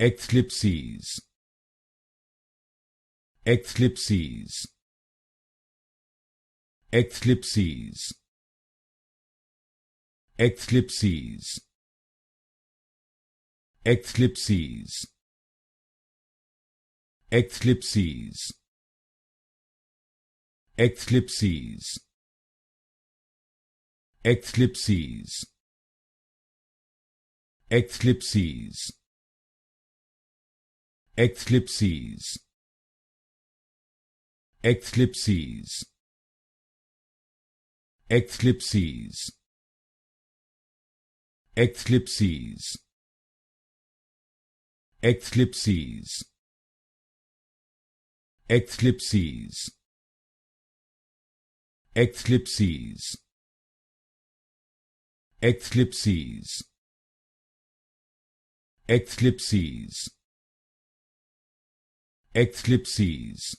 Ecthlipses, Ecthlipses, Ecthlipses, Ecthlipses, Ecthlipses, Ecthlipses, Ecthlipses, Ecthlipses, Ecthlipses, Ecthlipses, Ecthlipses, Ecthlipses, Ecthlipses, Ecthlipses, Ecthlipses, Ecthlipses, Ecthlipses, Ecthlipses, Ecthlipses,